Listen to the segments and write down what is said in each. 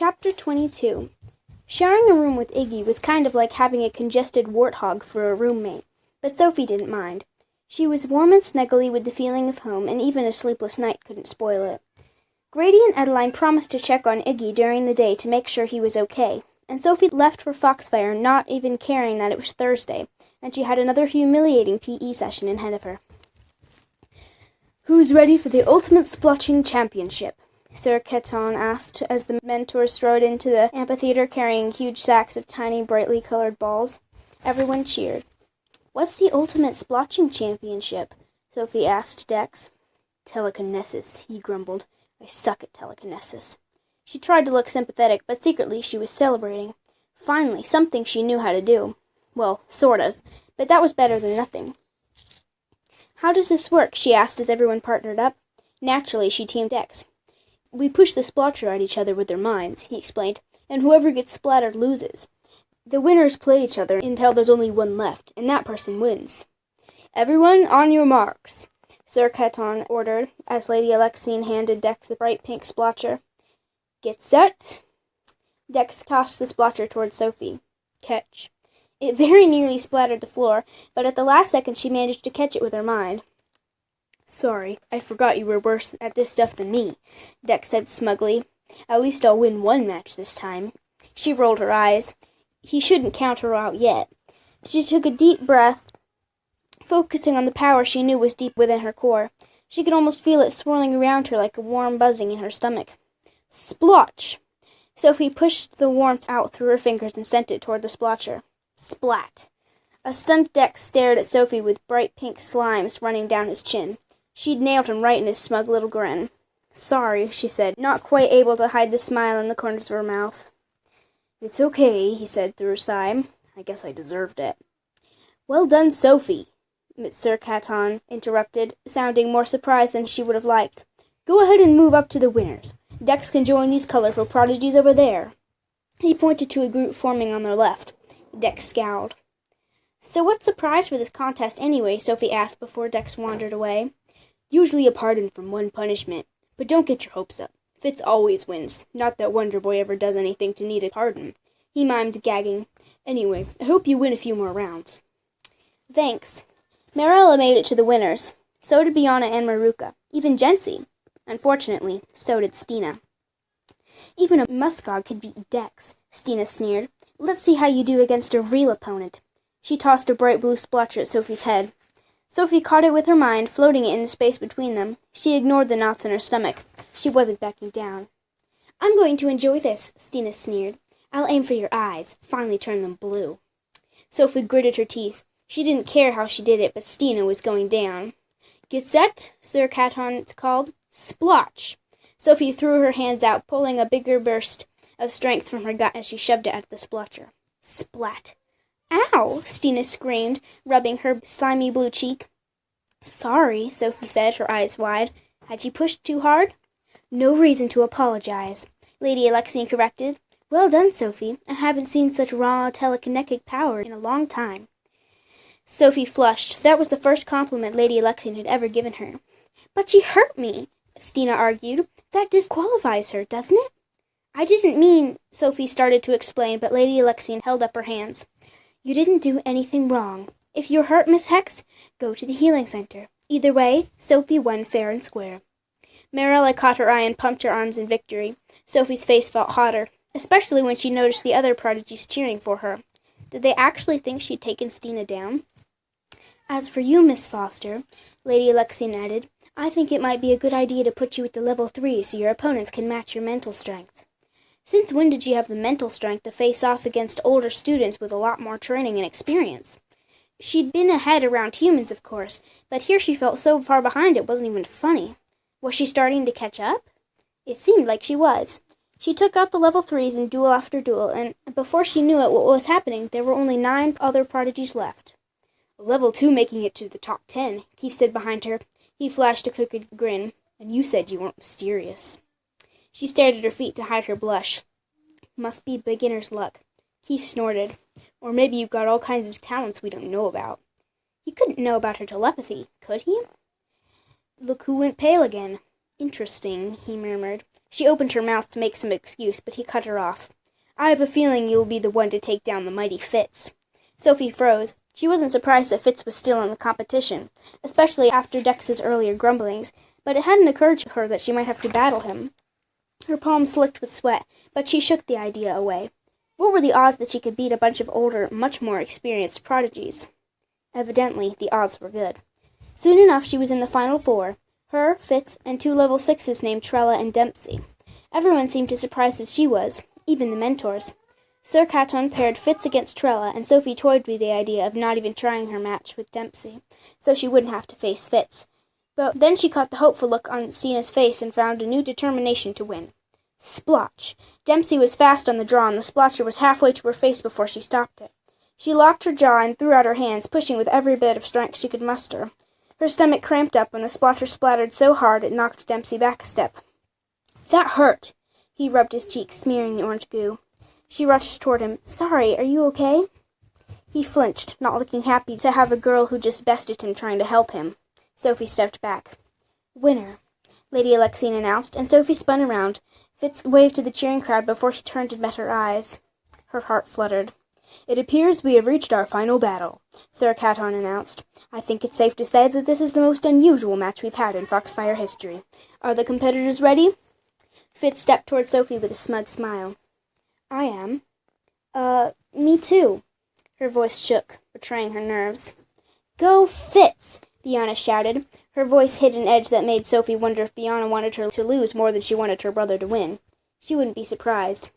Chapter 22. Sharing a room with Iggy was kind of like having a congested warthog for a roommate, but Sophie didn't mind. She was warm and snuggly with the feeling of home, and even a sleepless night couldn't spoil it. Grady and Adeline promised to check on Iggy during the day to make sure he was okay, and Sophie left for Foxfire not even caring that it was Thursday, and she had another humiliating PE session ahead of her. "Who's ready for the Ultimate Splotching Championship?" Sir Caton asked as the mentors strode into the amphitheater carrying huge sacks of tiny, brightly colored balls. Everyone cheered. "What's the Ultimate Splotching Championship?" Sophie asked Dex. "Telekinesis," he grumbled. "I suck at telekinesis." She tried to look sympathetic, but secretly she was celebrating. Finally, something she knew how to do. Well, sort of, but that was better than nothing. "How does this work?" she asked as everyone partnered up. Naturally, she teamed Dex. "We push the splotcher at each other with their minds," he explained, "and whoever gets splattered loses. The winners play each other until there's only one left, and that person wins." "Everyone on your marks," Sir Caton ordered, as Lady Alexine handed Dex a bright pink splotcher. "Get set." Dex tossed the splotcher towards Sophie. "Catch." It very nearly splattered the floor, but at the last second she managed to catch it with her mind. "Sorry, I forgot you were worse at this stuff than me," Dex said smugly. "At least I'll win one match this time." She rolled her eyes. He shouldn't count her out yet. She took a deep breath, focusing on the power she knew was deep within her core. She could almost feel it swirling around her like a warm buzzing in her stomach. Splotch! Sophie pushed the warmth out through her fingers and sent it toward the splotcher. Splat! A stunned Dex stared at Sophie with bright pink slimes running down his chin. She'd nailed him right in his smug little grin. "Sorry," she said, not quite able to hide the smile in the corners of her mouth. "It's okay," he said through a sigh. "I guess I deserved it." "Well done, Sophie," Sir Caton interrupted, sounding more surprised than she would have liked. "Go ahead and move up to the winners. Dex can join these colorful prodigies over there." He pointed to a group forming on their left. Dex scowled. "So what's the prize for this contest anyway?" Sophie asked before Dex wandered away. "Usually a pardon from one punishment, but don't get your hopes up. Fitz always wins. Not that Wonder Boy ever does anything to need a pardon," he mimed, gagging. "Anyway, I hope you win a few more rounds." "Thanks." Marilla made it to the winners. So did Biana and Maruka. Even Jency. Unfortunately, so did Stina. "Even a muskog could beat Dex," Stina sneered. "Let's see how you do against a real opponent." She tossed a bright blue splotcher at Sophie's head. Sophie caught it with her mind, floating it in the space between them. She ignored the knots in her stomach. She wasn't backing down. "I'm going to enjoy this," Stina sneered. "I'll aim for your eyes, finally turn them blue." Sophie gritted her teeth. She didn't care how she did it, but Stina was going down. "Get set," Sir Caton called. "Splotch!" Sophie threw her hands out, pulling a bigger burst of strength from her gut as she shoved it at the splotcher. Splat! "Ow!" Stina screamed, rubbing her slimy blue cheek. "Sorry," Sophie said, her eyes wide. "Had you pushed too hard?" "No reason to apologize," Lady Alexine corrected. "Well done, Sophie. I haven't seen such raw telekinetic power in a long time." Sophie flushed. That was the first compliment Lady Alexine had ever given her. "But she hurt me," Stina argued. "That disqualifies her, doesn't it?" "I didn't mean—" Sophie started to explain, but Lady Alexine held up her hands. "You didn't do anything wrong. If you're hurt, Miss Hex, go to the healing center. Either way, Sophie won fair and square." Marilla caught her eye and pumped her arms in victory. Sophie's face felt hotter, especially when she noticed the other prodigies cheering for her. Did they actually think she'd taken Stina down? "As for you, Miss Foster," Lady Alexine added, "I think it might be a good idea to put you at the level 3 so your opponents can match your mental strength." Since when did you have the mental strength to face off against older students with a lot more training and experience? She'd been ahead around humans, of course, but here she felt so far behind it wasn't even funny. Was she starting to catch up? It seemed like she was. She took out the level 3s in duel after duel, and before she knew it what was happening, there were only 9 other prodigies left. "Level 2 making it to the top 10, Keith said behind her. He flashed a crooked grin. "And you said you weren't mysterious." She stared at her feet to hide her blush. "Must be beginner's luck." Keith snorted. "Or maybe you've got all kinds of talents we don't know about." He couldn't know about her telepathy, could he? Look who went pale again. "Interesting," he murmured. She opened her mouth to make some excuse, but he cut her off. "I have a feeling you will be the one to take down the mighty Fitz." Sophie froze. She wasn't surprised that Fitz was still in the competition, especially after Dex's earlier grumblings, but it hadn't occurred to her that she might have to battle him. Her palms slicked with sweat, but she shook the idea away. What were the odds that she could beat a bunch of older, much more experienced prodigies? Evidently, the odds were good. Soon enough, she was in the final four. Her, Fitz, and 2 level 6s named Trella and Dempsey. Everyone seemed as surprised as she was, even the mentors. Sir Caton paired Fitz against Trella, and Sophie toyed with the idea of not even trying her match with Dempsey, so she wouldn't have to face Fitz. But then she caught the hopeful look on Stina's face and found a new determination to win. Splotch! Dempsey was fast on the draw, and the splotcher was halfway to her face before she stopped it. She locked her jaw and threw out her hands, pushing with every bit of strength she could muster. Her stomach cramped up when the splotcher splattered so hard it knocked Dempsey back a step. "That hurt!" He rubbed his cheeks, smearing the orange goo. She rushed toward him. "Sorry, are you okay?" He flinched, not looking happy to have a girl who just bested him trying to help him. Sophie stepped back. "Winner," Lady Alexine announced, and Sophie spun around. Fitz waved to the cheering crowd before he turned and met her eyes. Her heart fluttered. "It appears we have reached our final battle," Sir Caton announced. "I think it's safe to say that this is the most unusual match we've had in Foxfire history. Are the competitors ready?" Fitz stepped toward Sophie with a smug smile. "I am." Me too." Her voice shook, betraying her nerves. "Go Fitz!" Biana shouted. Her voice hid an edge that made Sophie wonder if Biana wanted her to lose more than she wanted her brother to win. She wouldn't be surprised.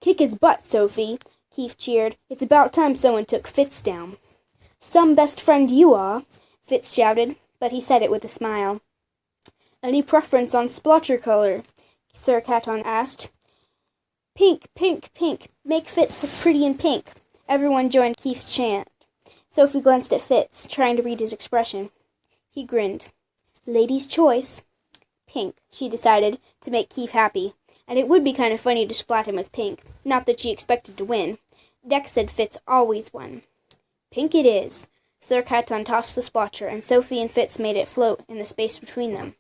"Kick his butt, Sophie!" Keith cheered. "It's about time someone took Fitz down." "Some best friend you are," Fitz shouted, but he said it with a smile. "Any preference on splotcher color?" Sir Caton asked. "Pink, pink, pink. Make Fitz look pretty in pink." Everyone joined Keith's chant. Sophie glanced at Fitz, trying to read his expression. He grinned. "Lady's choice." Pink, she decided, to make Keith happy. And it would be kind of funny to splat him with pink. Not that she expected to win. Dex said Fitz always won. "Pink it is." Sir Caton tossed the splotcher, and Sophie and Fitz made it float in the space between them.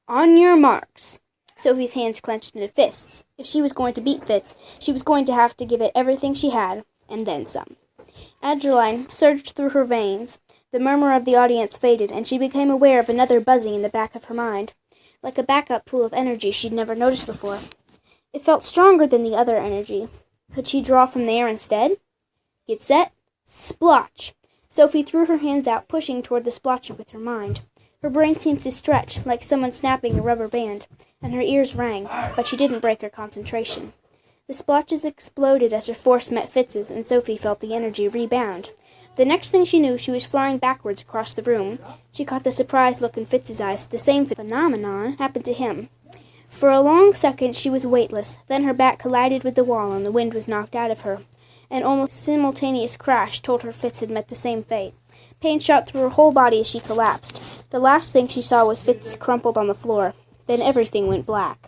"On your marks." Sophie's hands clenched into fists. If she was going to beat Fitz, she was going to have to give it everything she had, and then some. Adrenaline surged through her veins. The murmur of the audience faded, and she became aware of another buzzing in the back of her mind, like a backup pool of energy she'd never noticed before. It felt stronger than the other energy. Could she draw from there instead? Get set, splotch! Sophie threw her hands out, pushing toward the splotcher with her mind. Her brain seemed to stretch, like someone snapping a rubber band, and her ears rang, but she didn't break her concentration. The splotches exploded as her force met Fitz's, and Sophie felt the energy rebound. The next thing she knew, she was flying backwards across the room. She caught the surprised look in Fitz's eyes. The same phenomenon happened to him. For a long second she was weightless, then her back collided with the wall and the wind was knocked out of her. An almost simultaneous crash told her Fitz had met the same fate. Pain shot through her whole body as she collapsed. The last thing she saw was Fitz crumpled on the floor. Then everything went black.